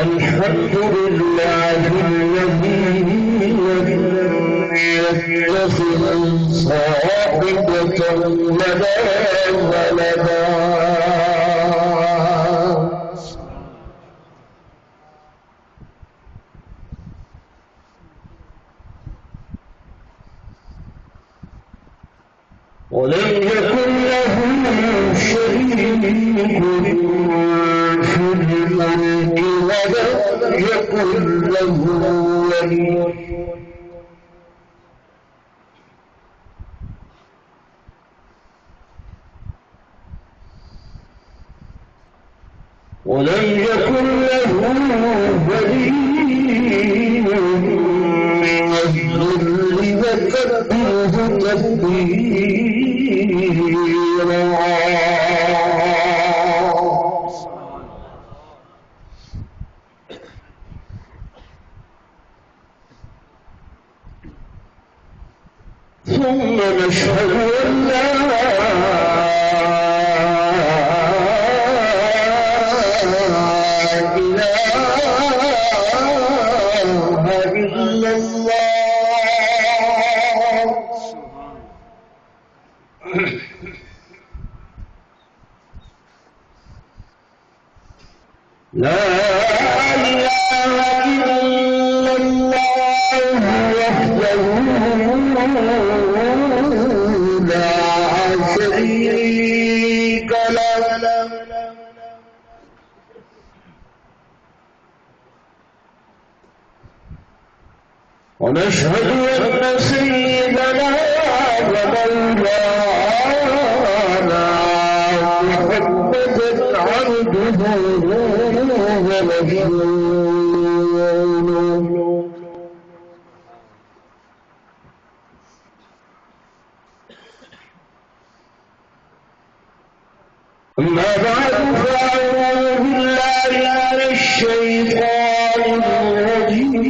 الحمد لله الذي لم يتخذ صاحبة ولا ولدا ولم يكن له شريك في الملك ولم يكن له ولي من الذل وكبره تكبيرا ثم نشهد أن لا ونشهد أن سيدنا ومولانا محمدا عبده ورسوله أما بعد فأعوذ بالله من الشيطان الرجيم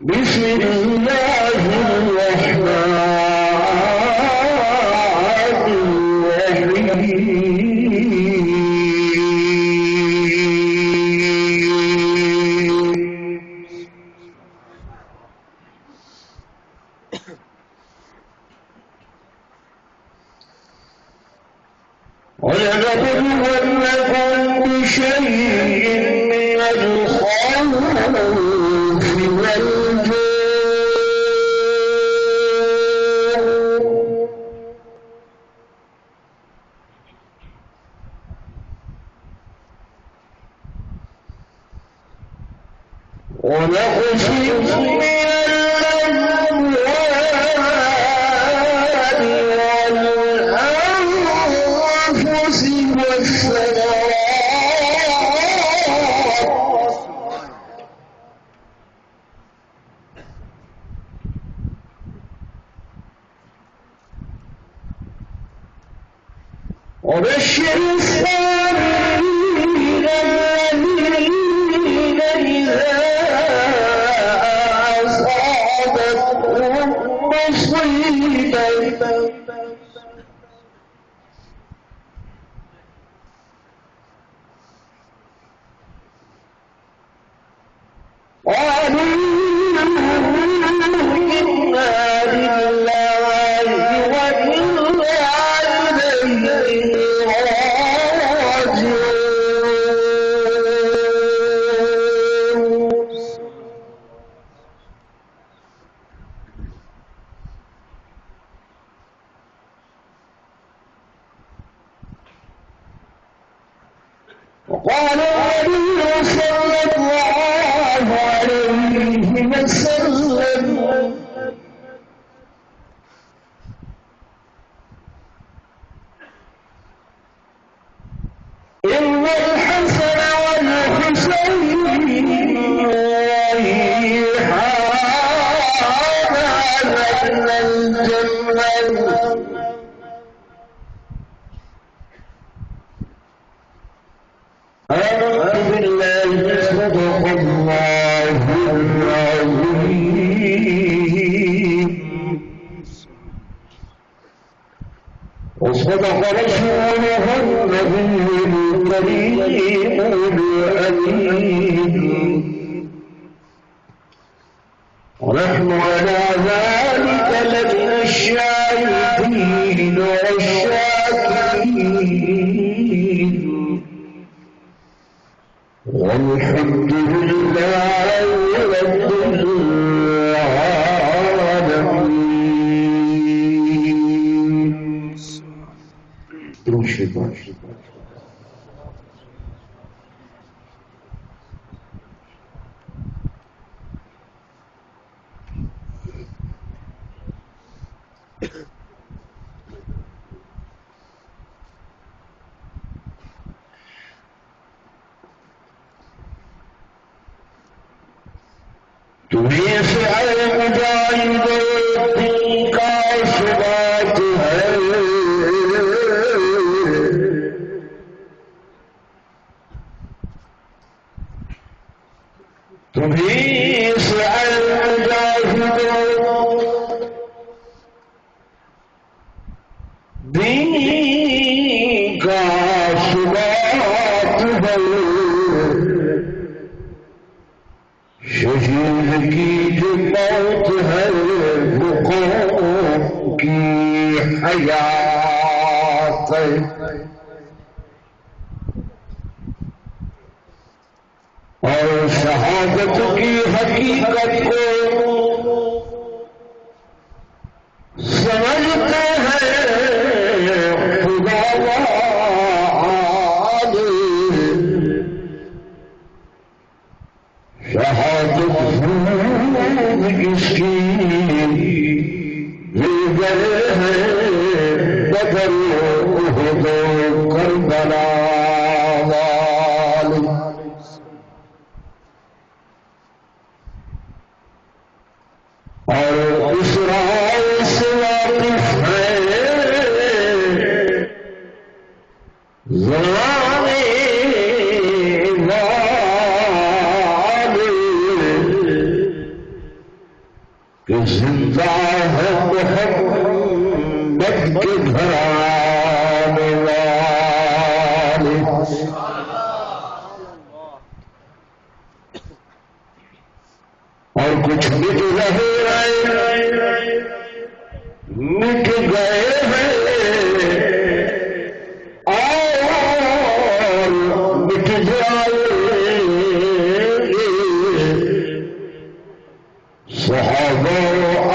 بسم الله الرحمن ولنبلونكم بشيء من الخوف والجوع ونقص من وبشر الصابرين الذين إذا أصابتهم مصيبة قالوا إنا لله وإنا إليه وقال النبي صلى الله عليه وسلم إن الحسن والحسين ريحان من الجنة آمنت بالله صدق الله العظيم صدق رسوله النبي الكريم الأمين ونحن على ذلك لمن الشاهدين والشاكرين والحمد لله رب العالمين. تمہیں سے مجاہد دین کا ثبات ہے، تمہیں سے مجاہد دین کا ثبات ہے، شہید کی جو موت ہے وہ قوم کی حیات ہے، اور شہادت کی حقیقت کو سمجھتے ہیں خدا والے، شہادت اس کی مل گئے ہیں بدر احد کربلا والے، اور اس رائے سے واقف ہے زمانے کہ زندہ ہے محمد کے گھرانے والے، اور کچھ مٹ رہے مٹ گئے ہیں اور مٹ جائے صحابہ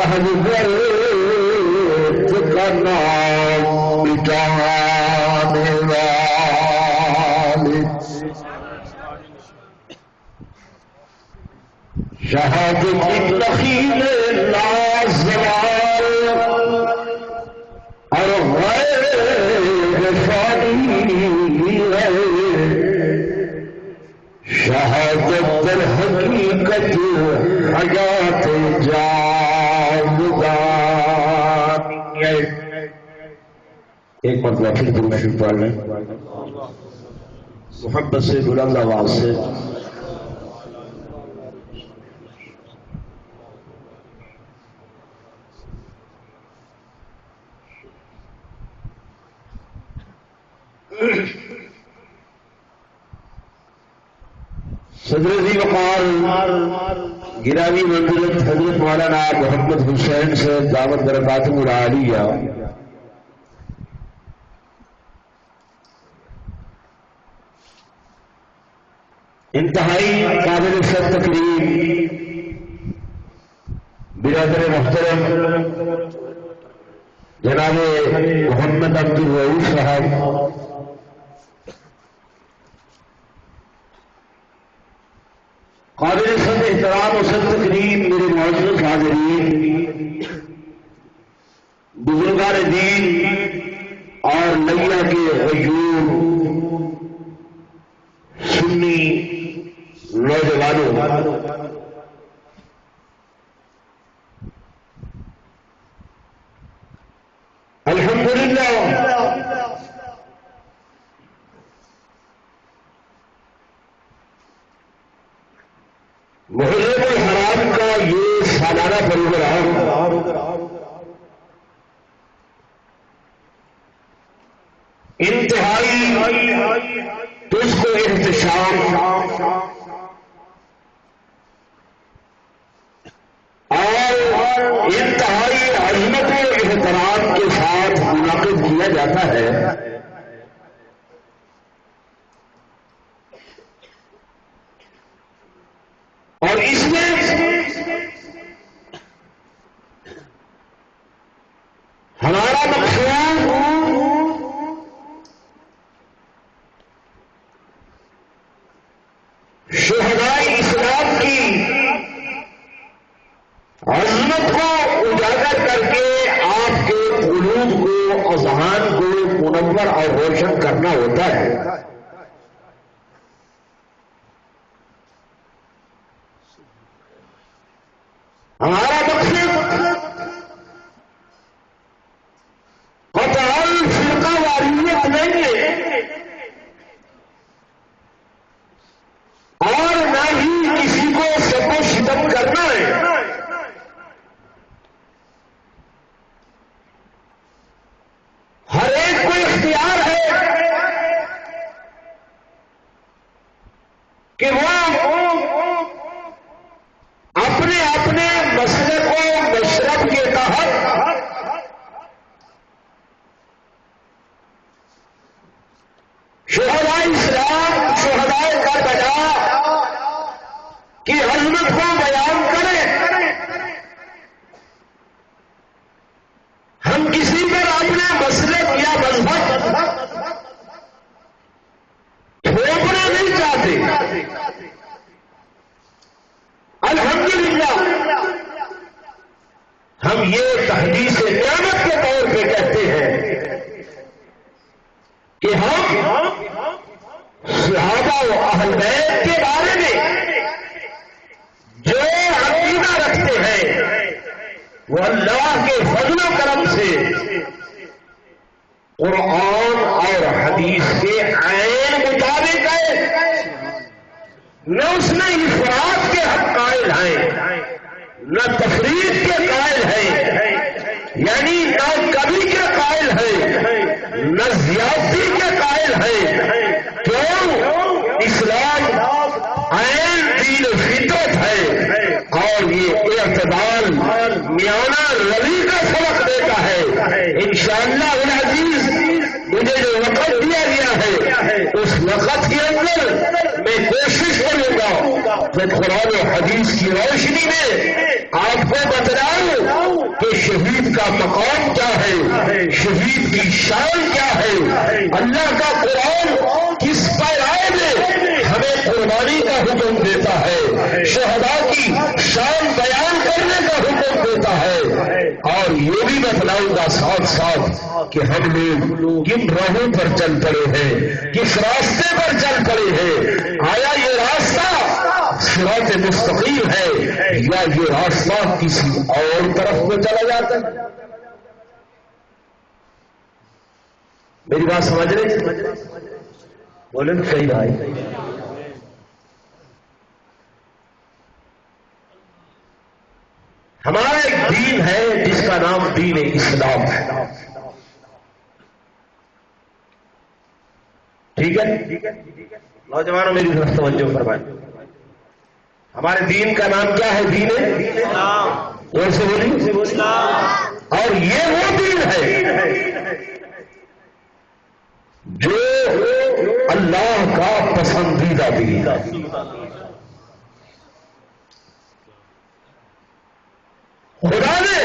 اہل بیت کا نام مٹانے والے، شہادت کی نخیل لازوال اور غیر فانی ہے، شہادت در حقیقت حیات جاودانی ہے۔ ایک مرتبہ پھر درود شریف پڑھ لیں محبت سے، بلند آواز سے۔ صدر ذی وقار گرامی منزلت حضرت مولانا محمد حسین سے دعوت برکاتہ العالیہ انتہائی قابل سر تقریب برادر محترم جناب محمد عبد الرؤوف صاحب، قابل سب احترام و سب تقریب میرے معزز حاضرین، بزرگان دین اور نیا کے غیور سنی نوجوانوں، الحمدللہ محرم الحرام کا یہ سالانہ پروگرام انتہائی تجھ کو احتشام اور انتہائی عظمت و احترام کے ساتھ منعقد کیا جاتا ہے، اور اس میں ہمارا مقصود شہدائے اسلام کی عظمت کو اجاگر کر کے آپ کے قلوب کو، اذہان کو منور اور روشن کرنا ہوتا ہے۔ ہمارا مقصد قطعاً فرقہ واریت نہیں ہے، اور نہ ہی کسی کو ستم و ستم کرنا ہے۔ ہر ایک کو اختیار ہے کہ وہ اپنے اپنے مسلک و مشرب کے تحت شہدائے اسلام، شہدائے کربلا کی عظمت کو بیان کرے۔ ہم کسی پر اپنے مسلک یا مذہب تھوپنا نہیں چاہتے۔ الحمدللہ ہم یہ تحدیث نعمت کے طور پہ کہتے ہیں کہ ہم صحابہ و اہل بیت کے بارے میں جو عقیدہ رکھتے ہیں وہ اللہ کے فضل و کرم سے قرآن اور حدیث کے عین مطابق ہے۔ نہ اس میں افراد کے حق قائل ہیں، نہ تفریق کے قائل ہیں، یعنی نہ کبھی کے قائل ہیں، نہ زیادتی کے قائل ہیں۔ کیوں؟ اسلام عین دین فطرت ہے، اور یہ اعتدال میانہ روی کا سبق دیتا ہے۔ انشاءاللہ العزیز مجھے جو وقت دیا گیا ہے اس وقت کے اندر میں کوشش کروں گا کہ قرآن و حدیث کی روشنی میں آپ کو بتلاؤں کہ شہید کا مقام کیا ہے، شہید کی شان کیا ہے، اللہ کا قرآن کس پیرائے میں ہمیں قربانی کا حکم دیتا ہے، شہداء کی شان بیان کرنے کا حکم دیتا ہے۔ اور یہ بھی بتلاؤں گا ساتھ ساتھ کہ ہم لوگ کن راہوں پر چل پڑے ہیں، کس راستے پر چل پڑے ہیں۔ آیا یہ راستہ صراط مستقیم ہے یا یہ راستہ کسی اور طرف کو چلا جاتا ہے؟ میری بات سمجھ رہے؟ بولے تو صحیح بھائی۔ ہمارا ایک دین ہے جس کا نام دین اسلام ہے، ٹھیک ہے؟ نوجوانوں میری طرف توجہ فرمائیں، ہمارے دین کا نام کیا ہے؟ دین اسلام۔ اور سے بولی اسلام، اور یہ وہ دین ہے جو اللہ کا پسندیدہ دین ہے۔ خدا نے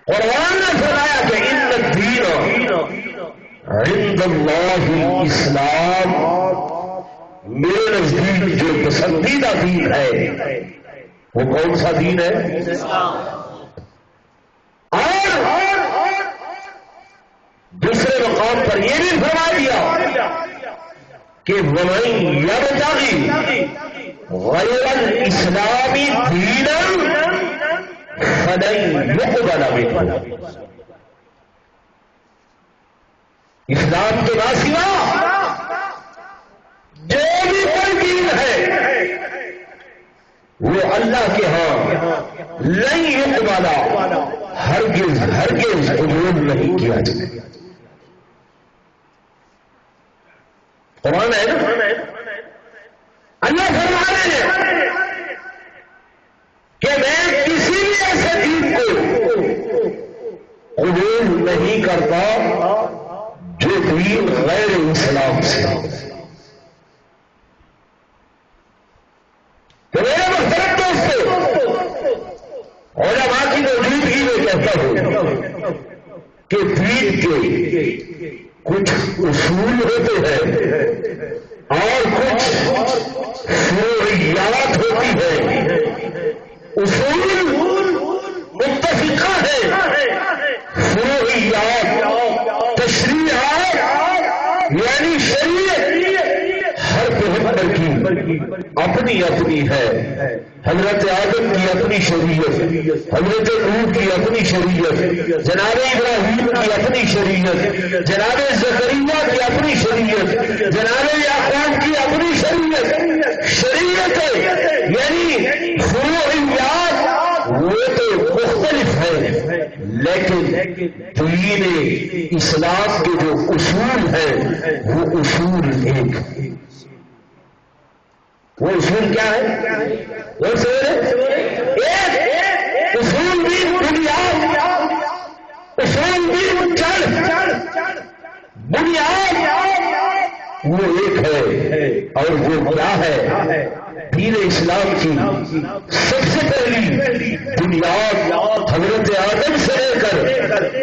قرآن نے فرمایا کہ ان الدین عند اللہ اسلام، میرے نزدیک جو پسندیدہ دین ہے وہ کون سا دین ہے؟ اور دوسرے مقام پر یہ بھی فرما دیا کہ وَمَن يَبْتَغِ غَيْرَ الْإِسْلَامِ دِينًا فَلَن يُقْبَلَ مِنْهُ۔ اسلام کے سوا جو بھی کوئی دین ہے وہ اللہ کے ہاں لن يقبل، ہرگز قبول نہیں کیا جائے۔ قرآن ہے نا. اللہ فرما رہے ہیں کہ میں کسی بھی ایسے دین کو قبول نہیں کرتا جو دین غیر اسلام سے. تو میرے محترم دوستو، علماء کی موجودگی میں کہتا ہوں کہ دین کے کچھ اصول ہوتے ہیں اور کچھ فروعیات ہوتی ہے. اصول متفقہ ہے، فروعیات تشریعات یعنی شریعت ہر پیغمبر کی اپنی اپنی ہے. حضرت آدم کی اپنی شریعت، حضرت نوح کی اپنی شریعت، جناب ابراہیم کی اپنی شریعت، جناب زکریا کی اپنی شریعت، جناب یعقوب کی اپنی شریعت. شریعت یعنی فروعیات وہ تو مختلف ہے، لیکن دین اسلام کے جو اصول ہیں وہ اصول ایک. وہ اصول کیا ہے؟ ایک اصول بھی بنیاد، اصول بھی جڑ، بنیاد وہ ایک ہے. اور وہ کیا ہے؟ دین اسلام کی سب سے پہلی بنیاد حضرت آدم سے لے کر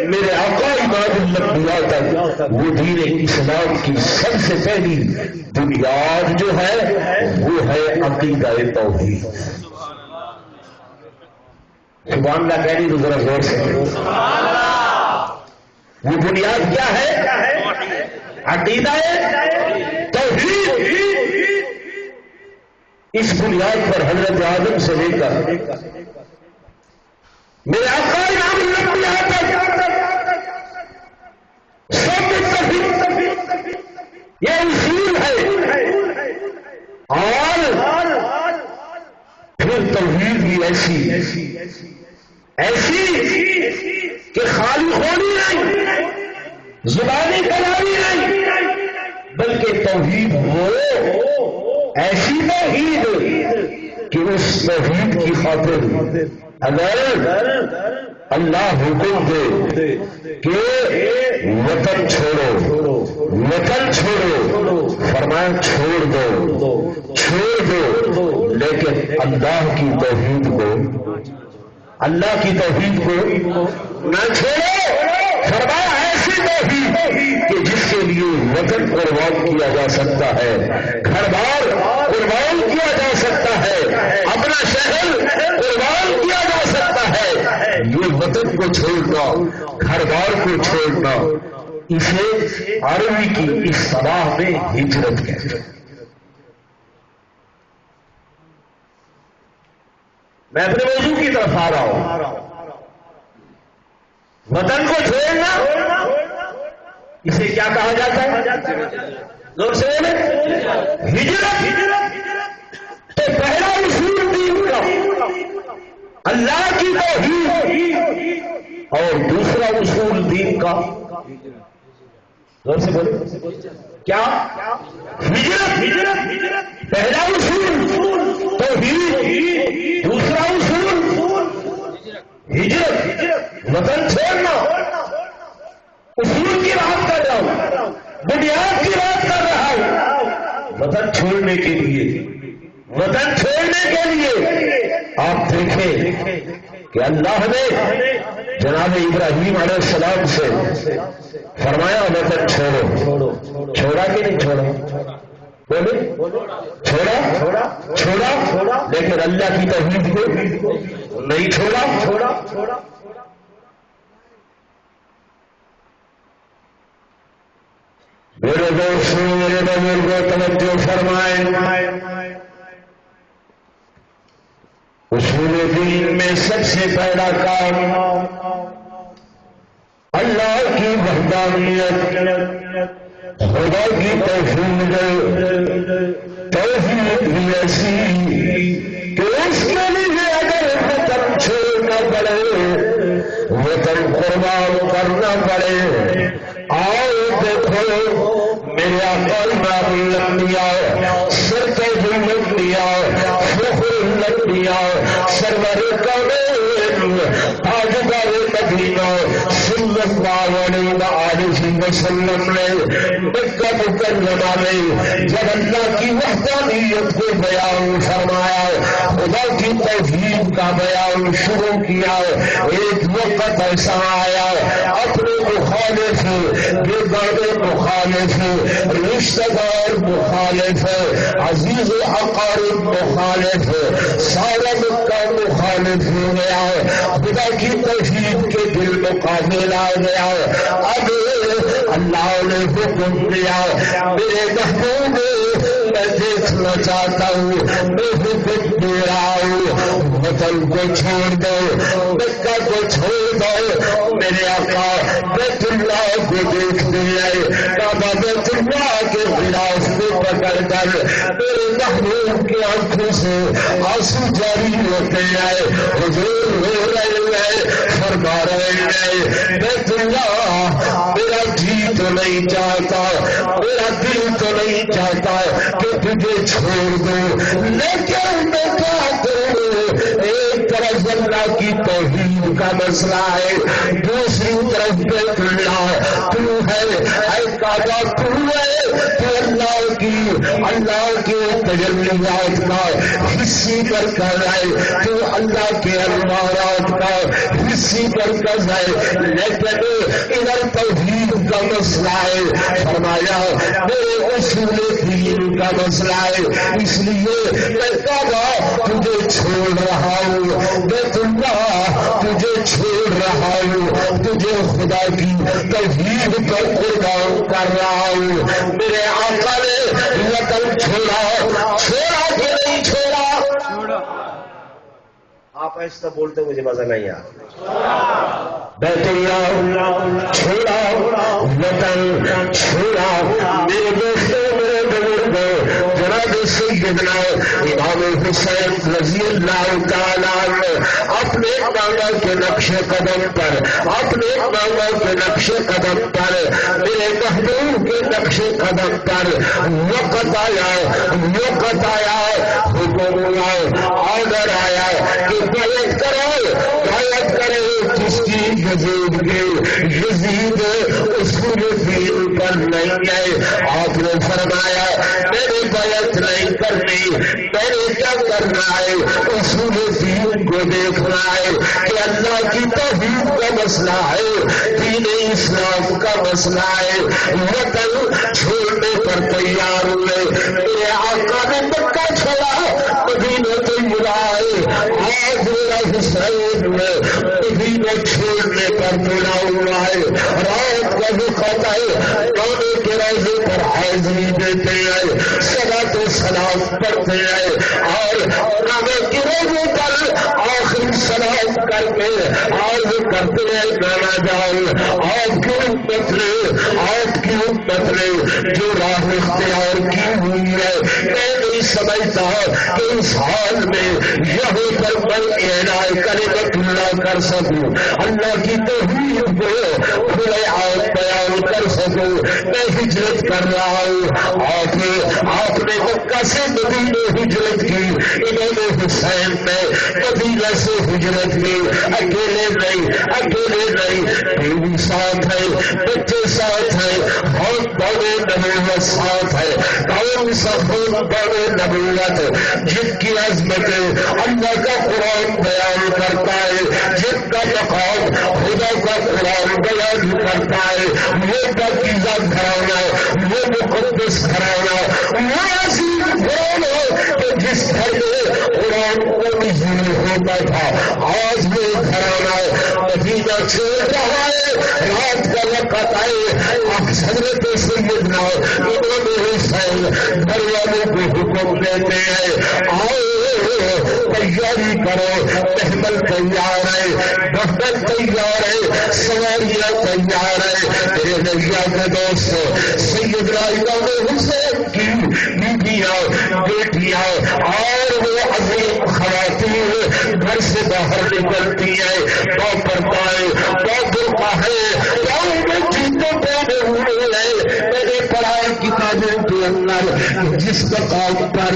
میرے آقا امام الانبیاء تک وہ دین اسلام کی سب سے پہلی بنیاد جو ہے وہ ہے عقیدہ توحید. سبحان اللہ کہہ رہی تو ذرا زور سے. وہ بنیاد کیا ہے؟ عقیدہ توحید. اس بنیاد پر حضرت آدم سے لے کر میرے آقا امام الانبیاء تک سب متفق یہ اصول ہے. اور پھر توحید بھی ایسی کہ خالی ہونی نہیں، زبانی کلامی نہیں، بلکہ توحید ہو ایسی توحید کہ اس توحید کی خاطر اگر اللہ حکم دے کہ وطن چھوڑو، وطن چھوڑو، فرمایا چھوڑ دو، لیکن اللہ کی توحید کو، اللہ کی توحید کو نہ چھوڑو. فرمایا ایسی توحید کہ جس کے لیے وطن قربان کیا جا سکتا ہے، گھر بار قربان کیا جا سکتا ہے، اپنا شہر قربان کیا جا سکتا ہے. یہ وطن کو چھوڑنا، گھر بار کو چھوڑنا، اسے عربی کی اصطلاح میں ہجرت کہتے ہیں. میں اپنے موضوع کی طرف آ رہا ہوں. وطن کو چھوڑنا اسے کیا کہا جاتا ہے؟ لوگ سے ہجرت. تو پہلا اصول دین کا اللہ کی توحید اور دوسرا اصول دین کا لوگ سے بولے کیا؟ ہجرت. پہلا اصول توحید، دوسرا اصول ہجرت، وطن چھوڑنا. اصول کی بات کر رہا ہوں، بنیاد کی بات کر رہا ہوں. وطن چھوڑنے کے لیے آپ دیکھیں کہ اللہ نے جناب ابراہیم علیہ السلام سے فرمایا وطن چھوڑو. چھوڑا کہ نہیں چھوڑا؟ بولے چھوڑا، لیکن اللہ کی توحید کو نہیں چھوڑا. میرے دوستوں، میرے بزرگوں، توجہ فرمائیں. اصول دین میں سب سے پہلا کام اللہ کی وحدانیت، خدا کی توحید بھی ایسی کہ اس کے لیے اگر وطن چھوڑنا پڑے، وطن قربان کرنا پڑے، آؤ دیکھو میرے آقا امام الانبیاء سرتاج الانبیاء فخر الانبیاء سرور کونین تاجدار مدینہ صلی اللہ علیہ وسلم نے مکہ مکرمہ میں جب اللہ کی وحدانیت کو بیان فرمایا، خدا کی توحید کا بیان شروع کیا، ایک وقت ایسا آیا اپنے مخالف، بیگانے مخالف، رشتہ دار مخالف، عزیز و اقارب مخالف، سارا مکہ مخالف ہو گیا، خدا کی توحید کے دل مقابل آ گیا۔ اب اللہ نے حکم دیا، میرے محبوب میں دیکھنا چاہتا ہوں، میں حکم دے رہا ہوں وطن کو چھوڑ دو، مکہ کو چھوڑ دو، میرے آقا بیت اللہ کو دیکھتے آئے، کعبہ بیت اللہ کے غلاف کو پکڑ کر میرے محبوب کی آنکھوں سے آنسو جاری ہوتے آئے، حضور ہو رہے ہیں، فرما رہے ہیں بیت اللہ میرا جی تو نہیں چاہتا، میرا دل تو نہیں چاہتا کہ تجھے چھوڑ دو، لیکن میں کیا کروں؟ ایک طرف اللہ کی توحید کا مسئلہ ہے، دوسری طرف بیت اللہ تو ہے، اے کعبہ تو ہے، تو اللہ کی تجلیات کا حصی مرکز ہے، تو اللہ کے انوارات کا حصی مرکز ہے، لیکن ادھر توحید کا مسئلہ ہے، فرمایا میرے اصول دین کا مسئلہ ہے، اس لیے میں کعبہ تجھے چھوڑ رہا ہوں، بیت اللہ تجھے چھوڑ رہا ہوں، تجھے خدا کی توحید پر قربان کر رہا ہوں۔ میرے آقا نے وطن چھوڑا، چھوڑا کہ نہیں چھوڑا؟ آپ ایسا بولتے مجھے مزہ نہیں آتا۔ بیت اللہ چھوڑا، وطن چھوڑا، میرے دوستوں میرے بزرگوں، جناب سیدنا امام حسین رضی اللہ تعالیٰ عنہ اپنے مولا کے نقش قدم پر، اپنے مولا کے نقش قدم پر، میرے محبوب کے نقش قدم پر وقت آیا، وقت آیا، حکم آرڈر آیا کہ بیعت کرو، بیعت کرو، جس کی یزید کے یزید اصول دین پر نہیں ہے۔ آپ نے فرمایا میں نے بیعت نہیں کرنی، میں نے کیا کرنا ہے؟ اصول دین کو دیکھنا ہے کہ اللہ کی توحید کا مسئلہ ہے، دین اسلام کا مسئلہ ہے۔ وطن چھوڑنے پر تیار ہوئے، میرے آقا نے مکہ چھوڑا، مدینہ طیبہ ہے، آج میرا حسین مدینہ چھوڑنے پر پڑا ہوا ہے، رات کا وقت ہے، گانے کے روزے پر حاضری دیتے ہیں، صلاۃ و سلام پڑھتے ہیں، اور گانے کے روزے پر آخری سلام کر کے عرض کرتے ہیں نانا جان آپ کی امت نے، آپ کی امت نے جو راہ اختیار کی ہوئی ہے، میں نہیں سمجھتا کہ اس حال میں یہاں پر میں اعلان کلمت اللہ کر سکوں، اللہ کی توحید کو کھلے عام بیان کر سکوں۔ میں ہجرت کر رہا ہوں، آپ نے مکہ سے مدینہ ہجرت کی، امام حسین نے مدینہ سے ہجرت کی، اکیلے نہیں، اکیلے نہیں، بیوی ساتھ ہے، بچے ساتھ ہے، بہت بڑے نبوت ساتھ ہے۔ کون سا بہت بڑے نبوت جن کی عظمت اللہ کا قرآن بیان کرتا ہے، جن کا مقام خدا کا قرآن بیان کرتا ہے، وہ پاکیزہ گھرانا، وہ مقدس گھرانا، وہ عظیم گھرانا کہ جس گھر میں قرآن کو نزول ہوتا تھا، آج وہ گھرانا مدینہ چھوڑ رہا ہے، رات کا وقت آئے، حضرت سیدنا امام حسین گھر والوں کو حکم دیتے ہیں آؤ تیاری کرو، محمل تیار ہے، بہتر تیار ہے، سواریاں تیار ہے۔ میرے نیا کے دوست سیدنا امام حسین کی بیویاں، بیٹیاں اور وہ عظیم خواتین گھر سے باہر نکلتی ہے، با پردہ ہے، با برقع ہے، پاؤں میں جوتے پہنے اندر جس مقام پر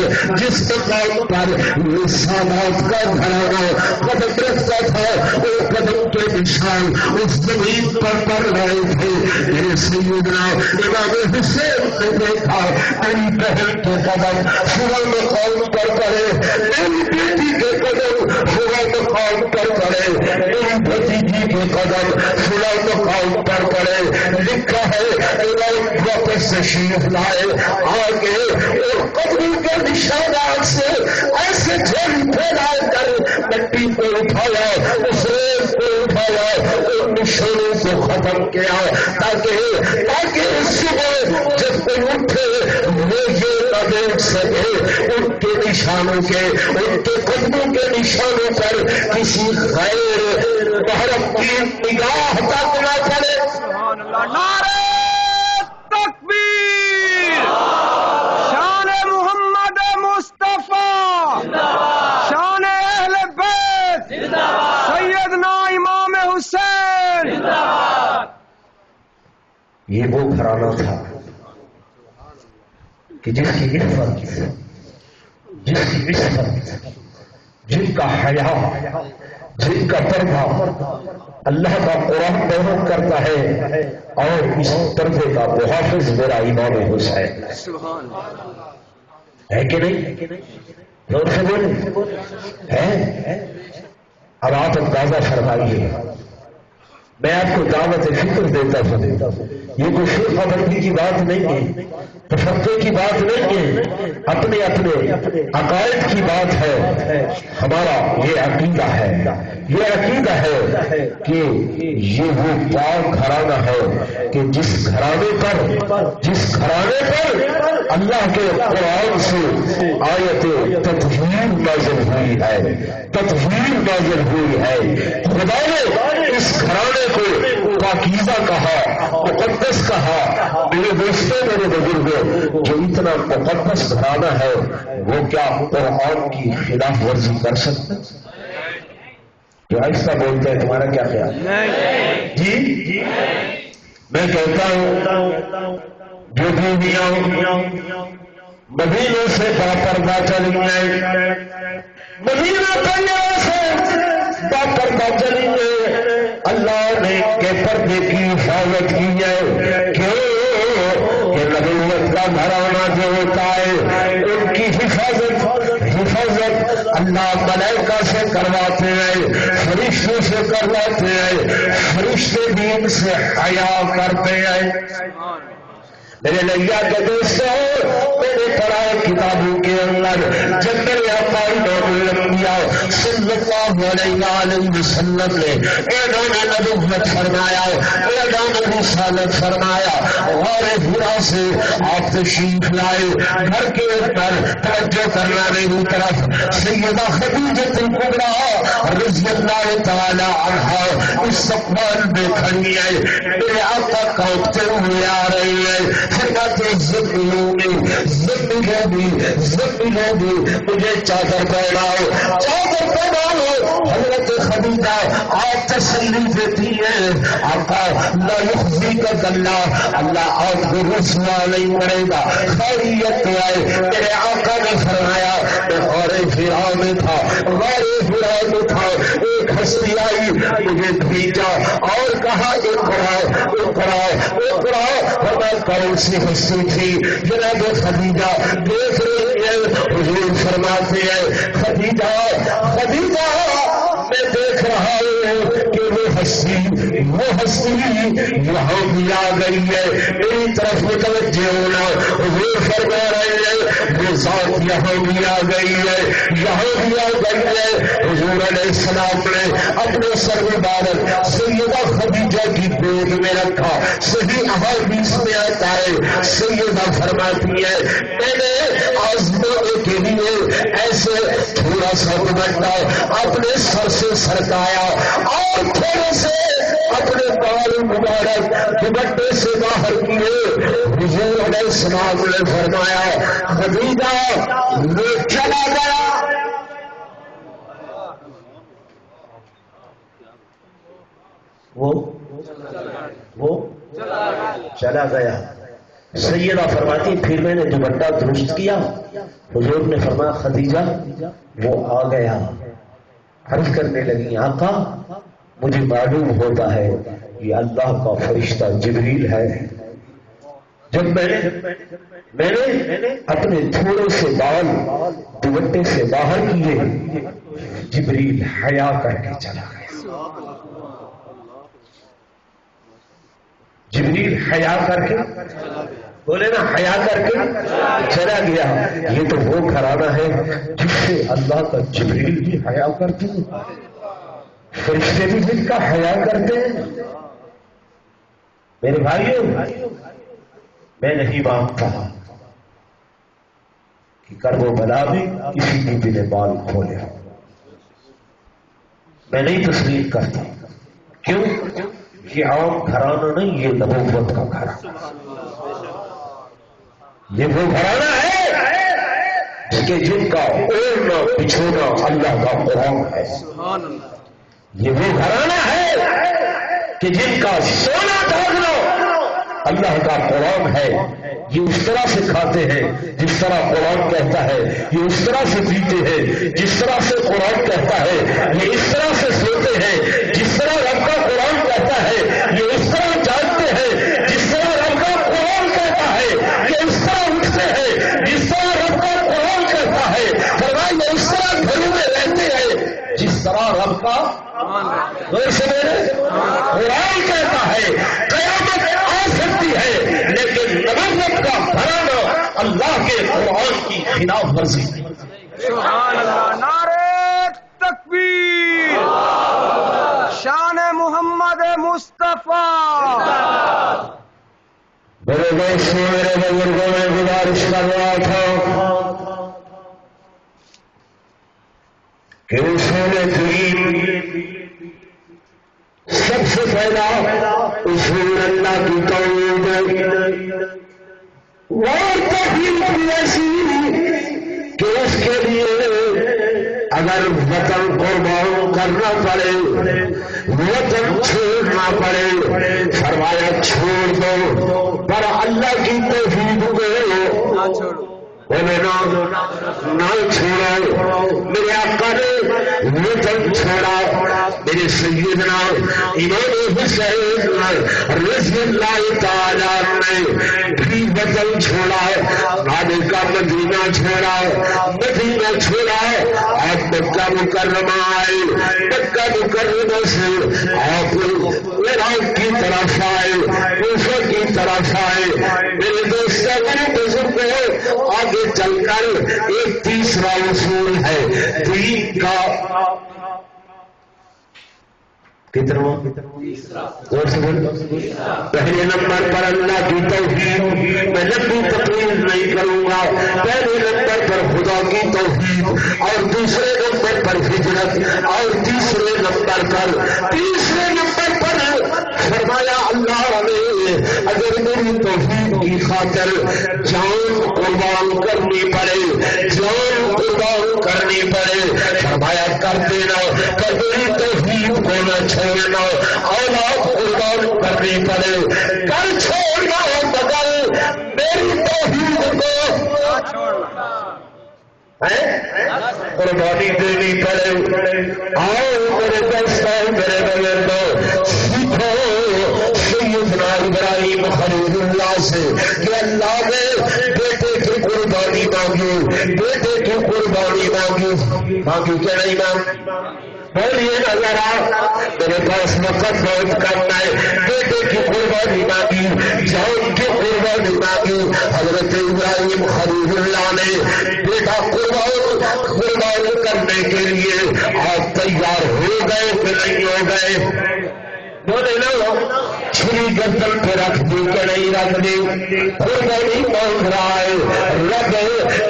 سادات کا گھرانہ قدم رکھتا تھا وہ قدم کے نشان اس زمین پر پڑ رہے تھے. میرے سیدنا امام حسین نے دیکھا میری بہن کے قدم فلاں مقام پر پڑے, میری بیٹی کے قدم فلاں مقام پر پڑے, میری بھتیجی کے قدم فلاں مقام پر پڑے. لکھا ہے امام واپس تشریف لائے آگے اور قدموں کے نشانات سے ایسے جھولی پھیلا کر مٹی کو اٹھایا, اس ریت کو اٹھایا, ان نشانوں کو ختم کیا تاکہ صبح جب کوئی اٹھے وہ یہ نہ دیکھ سکے ان کے نشانوں کے, ان کے قدموں کے نشانوں پر کسی غیر محرم کی نگاہ تک نہ پڑے. نعرہ تکبیر, شان محمد مصطفیٰ, شان اہل بیت, سیدنا امام حسین. یہ وہ گھرانہ تھا کہ جس کی عفت, جس کی عصمت, جن کا حیا, جن کا پردہ اللہ کا قرآن بیان کرتا ہے اور اس پردے کا محافظ میرا امام حسین ہے کہ نہیں؟ لوگ سے بولے ہے. اب آپ اندازہ فرمائیے, میں آپ کو دعوت فکر دیتا ہوں, یہ کوئی فرقہ بندی کی بات نہیں ہے, تفرقے کی بات نہیں ہے, اپنے اپنے عقائد کی بات ہے. ہمارا یہ عقیدہ ہے کہ یہ وہ پاک گھرانہ ہے کہ جس گھرانے پر اللہ کے قرآن سے آیت تطہیر نازل ہوئی ہے. خدا نے اس گھرانے کو پاکیزہ کہا, مقدس کہا. میرے دوستوں, میرے بزرگوں, جو اتنا مقدس گھرانہ ہے وہ کیا قرآن کی خلاف ورزی کر سکتا؟ جو ایسا بولتے ہیں تمہارا کیا خیال؟ جی میں کہتا ہوں جو بیویاں مدینے سے باپردہ چلی ہیں, مدینہ طیبہ سے باپردہ چلی ہیں, اللہ نے کے پردے کی حفاظت کی ہے. کیوں کہ نبوت کا گھرانہ جو ہوتا ہے ان کی حفاظت اللہ ملائکہ سے کرواتے ہیں, فرشتوں سے کرواتے ہیں, فرشتے دین سے حیا کرتے ہیں. میرے لیا کے دوستوں, میں نے پڑھا کتابوں کے اندر جب میرے آقا امام الانبیاء صلی اللہ علیہ وسلم نے اعلان نبوت فرمایا, اعلان رسالت فرمایا, غار حرا سے آپ تشریف لائے. گھر کے اندر توجہ کرنا میری طرف سیدہ خدیجہ الکبریٰ رضی اللہ تعالی عنہا استقبال میں کھڑی ہے. میرے آقا کانپتے ہوئے آ رہے ہیں, فرماتے زمینوں بھی مجھے چادر پہناؤ. حضرت خدیجہ آپ تسلی دیتی ہیں, آقا لا یخزیک اللہ آپ کو رسوا نہیں کرے گا, خیریت آئے. میرے آقا نے فرمایا میں غار حرا میں تھا, ایک ہستی آئی مجھے بھیجا اور کہا اقرا. کون سی ہستی تھی؟ جناب خدیجہ. دیکھ رہی ہے حضور فرماتے ہیں خدیجہ میں دیکھ رہا ہوں کہ وہ ہستی یہاں بھی آ گئی ہے, میری طرف متوجہ ہونا. حضور فرما رہے ہیں وہ ذات یہاں بھی آ گئی ہے. حضور علیہ السلام نے اپنے سر مبارک سیدہ خدیجہ کی گود میں رکھا. صحیح احادیث میں آتا ہے, سیدہ فرماتی ہے میں نے آزمانے کے لیے ایسے تھوڑا سا دوپٹہ اپنے سر سے سرکایا اور تھوڑے سے اپنے بال مبارک دوپٹے سے باہر کیے. حضور علیہ السلام نے فرمایا خدیجہ وہ چلا گیا. وہ چلا گیا. سیدہ فرماتی پھر میں نے دوپٹہ درست کیا، حضور نے فرمایا خدیجہ وہ آ گیا. عرض کرنے لگی آقا مجھے معلوم ہوتا ہے یہ اللہ کا فرشتہ جبریل ہے. جب میں نے اپنے تھوڑے سے بال دوپٹے سے باہر کیے، جبریل حیا کر کے چلا گیا. جبریل حیا کر کے بولے نا، حیا کر کے چلا گیا. یہ تو وہ گھرانہ ہے جس سے اللہ کا جبریل بھی حیا کرتے ہیں، فرشتے بھی جن کا حیا کرتے ہیں. میرے بھائیوں میں نہیں مانتا کہ کرب و بلا بھی کسی بھی دل بال کھولے. میں نہیں تسلیم کرتا. کیوں؟ یہ عام گھرانہ نہیں، یہ نبوت کا گھرانہ. یہ وہ گھرانہ ہے جس کے جن کا اوڑھنا بچھونا اللہ کا قرآن ہے. یہ وہ گھرانہ ہے کہ جن کا سونا دھاگنا اللہ کا قرآن ہے. یہ اس طرح سے کھاتے ہیں جس طرح قرآن کہتا ہے، یہ اس طرح سے پیتے ہیں جس طرح سے قرآن کہتا ہے، یہ اس طرح سے سوتے ہیں جس طرح رب کا قرآن کہتا ہے، یہ اس طرح جاگتے ہیں جس طرح رب کا قرآن کہتا ہے، یہ اس طرح اٹھتے ہیں جس طرح رب کا قرآن کہتا ہے. فرمایا یہ اس طرح گھروں میں رہتے ہیں جس طرح رب کا قرآن کہتا ہے. قیامت آ سکتی ہے لیکن نبوت کا گھرانہ اللہ کے قرآن کی خلاف ورزی. سبحان اللہ. نعرہ تکبیر. شان محمد مصطفیٰ. میرے دوستوں میرے بزرگوں میں گزارش کر رہا تھا کہ اصول دین سب سے پہلا اصول اللہ کی توحید اور توحید ایسی کہ اس کے لیے اگر وطن قربان کرنا پڑے، وطن چھوڑنا پڑے، فرمایا چھوڑ دو، پر اللہ کی توحید کو نہ چھوڑو. میرے آقا نے وطن چھوڑا، میرے سیدنا امام حسین رضی اللہ تعالیٰ نے بھی وطن چھوڑا، نابے کا مدینہ چھوڑا، مدینہ چھوڑا. آپ مکہ مکرمہ آئے، مکہ مکرمہ سے آپ عراق کی طرف آئے، کوفہ کی طرف آئے. میرے دوستوں میرے بزرگوں آگے چل کر ایک تیسرا اصول ہے دین کا. کتنا؟ پہلے نمبر پر اللہ کی توحید. میں لمبی تقریر نہیں کروں گا. پہلے نمبر پر خدا کی توحید، اور دوسرے نمبر پر ہجرت، اور تیسرے نمبر پر فرمایا اللہ نے اگر میری توحید کی خاطر جان قربان کرنی پڑے، جان قربان کرنی پڑے، فرمایا کر دینا، کر میری توحید کو نہ چھوڑنا. اولاد قربان کرنی پڑے، کر چھوڑنا، مگر میری توحید کو قربانی دینی پڑے. آؤ میرے دوستوں میرے بزرگوں سیکھو سیدنا ابراہیم خلیل اللہ سے کہ اللہ نے بیٹے کی قربانی مانگی، بیٹے کی قربانی مانگی کہ نہیں مانگی؟ بولیے نا ذرا، میرے پاس وقت بہت کم ہے. بیٹے کی قربانی مانگی، جان کی قربانی مانگی. حضرت ابراہیم خلیل اللہ نے بیٹا قربان کرنے کے لیے آپ تیار ہو گئے کہ نہیں ہو گئے؟ بولے نا، چھری گردن پہ رکھ دی کہ نہیں رکھ دی؟ قربانی مانگ رہا ہے رب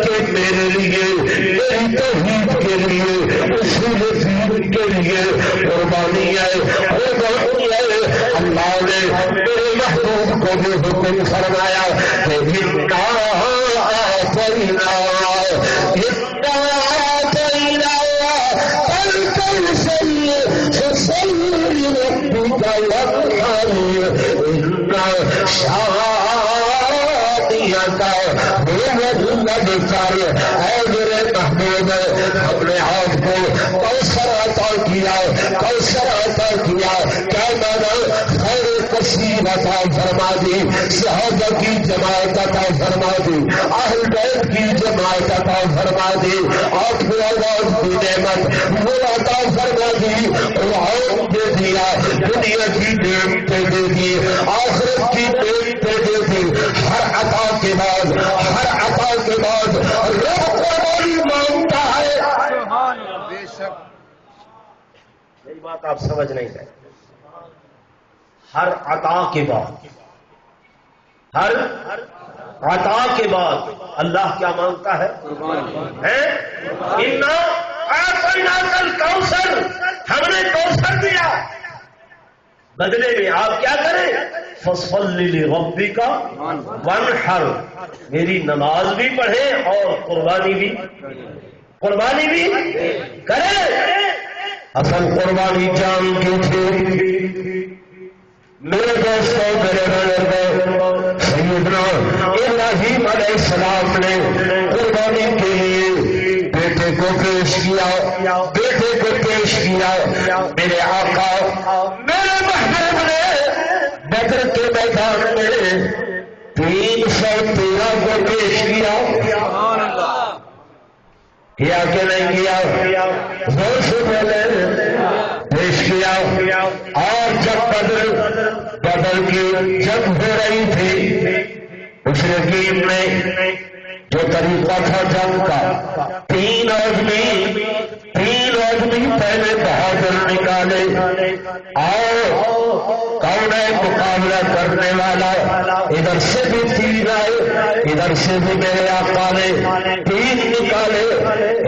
کہ میرے لیے، میری توحید کے لیے، اصول دین کے لیے قربانی ہے، قربانی ہے. اللہ نے میرے محبوب کو بھی حکم فرمایا کہ آتا اے میرے محبوب ہم نے آپ کو کوثر عطا کیا کوثر عطا کیا کیا مانا خیر کثیر عطا فرما دی صحابہ کی جماعت عطا فرما دی اہل بیت کی جماعت عطا فرما دی آپ کو آواز کی نعمت وہ عطا فرما دی قرآن دے دیا دنیا کی نعمتیں دے دی آخرت کی نعمتیں دے دی ہر عطا کے بعد ہر عطا کے بعد رب قربانی مانگتا ہے بے شک میری بات آپ سمجھ نہیں رہے ہر عطا کے بعد ہر عطا کے بعد اللہ کیا مانگتا ہے کوثر ہم نے کوثر دیا بدلے میں آپ کیا کریں فصل لربک وانحر میری نماز بھی پڑھیں اور قربانی بھی کریں اصل قربانی جان کی تھی میرے دوستوں میرے بزرگوں سیدنا ابراہیم علیہ السلام نے قربانی کے لیے بیٹے کو پیش کیا میرے آقا میرے محبوب نے بدر کے میدان میں 313 کو پیش کیا کہ نہیں کیا زور سے پہلے پیش کیا اور جب بدر کی جنگ ہو رہی تھی اس رقیب میں جو طریقہ تھا جنگ کا 3 آدمی پہلے بہادر نکالے اور کون ہے مقابلہ کرنے والا ادھر سے بھی 3 آئے ادھر سے بھی میرے آقا نے 3 نکالے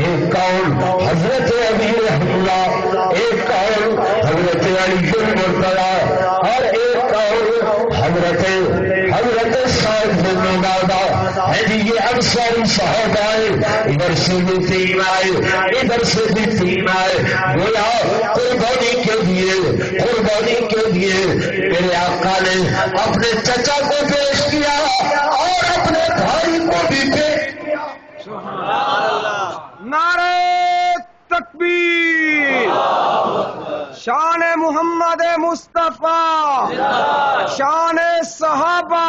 ایک کون حضرت امیر حملہ ایک کون حضرت علی المرتضی اور ایک کون حضرت سعد بن عبادہ ہے جی یہ انصاری صحابہ آئے ادھر سے بھی 3 آئے ادھر سے بھی 3 آئے گویا قربانی کے لیے میرے آقا نے اپنے چچا کو پیش کیا اور اپنے بھائی کو بھی پیش کیا نعرہ تکبیر شان محمد مصطفیٰ شان صحابہ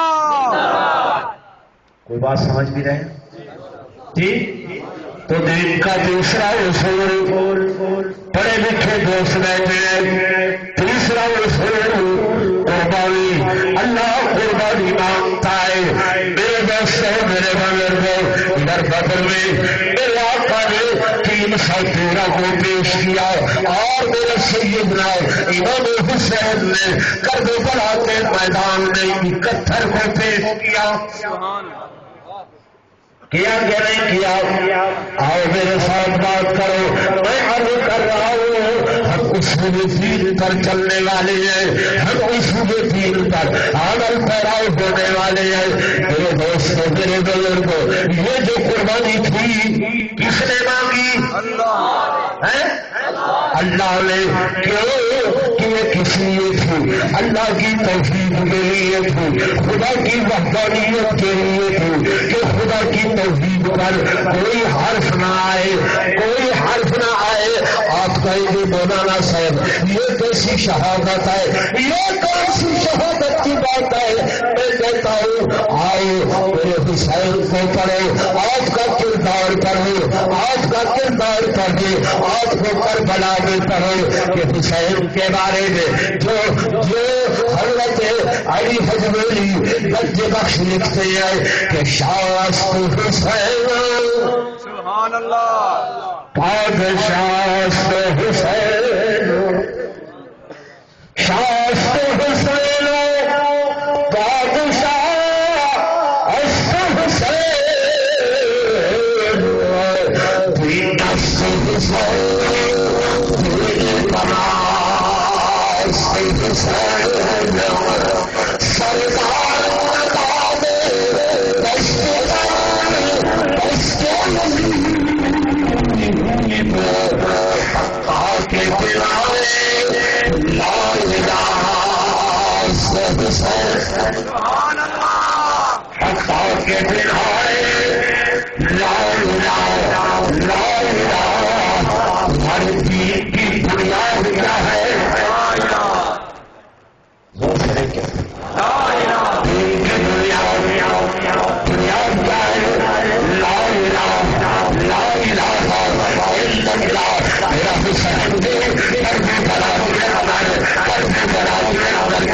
کوئی بات سمجھ بھی رہے جی تو دین کا دوسرا اصول پڑھے لکھے دوست بیٹھے تیسرا اصول قربانی اللہ قربانی مانگتا ہے میرے دوستوں میرے بزرگوں ادھر بدر میں میرے آقا نے 313 کو پیش کیا اور میرے سیدنا امام حسین نے کربلا کے میدان میں 71 کو پیش کیا کیا کہ نہیں کیا آؤ میرے ساتھ بات کرو میں عرض کر رہا ہوں ہم اصول دین پر چلنے والے ہیں ہم اصول دین پر عمل پیرا ہونے والے ہیں میرے دوستوں میرے بزرگوں یہ جو قربانی تھی کس نے مانگی اللہ نے کیوں کہ یہ کس لیے تھی اللہ کی توفیق کے لیے تھی خدا کی وحدانیت کے لیے تھی کہ خدا کی توحید پر کوئی حرف نہ آئے آپ کہیں گے مولانا صاحب یہ کیسی شہادت ہے یہ کون سی شہادت کی بات ہے میں کہتا ہوں آؤ میرے حسین کو پڑھو آپ کا کردار پڑھو آپ کو کربلا میں پڑھو کہ حسین کے بارے میں جو حضرت علی حجویری گنج بخش لکھتے ہیں کہ شاست حسین سبحان اللہ شاست حسین کے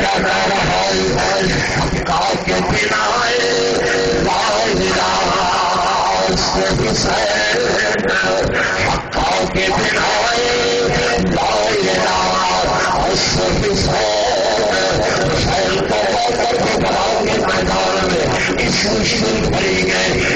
جا رہا حقا کے بنا لا الہ سے حسین حقا کے بنا لا الہ سے حسین حسین کو کربلا کے میدان میں اس مشکل بھری گئے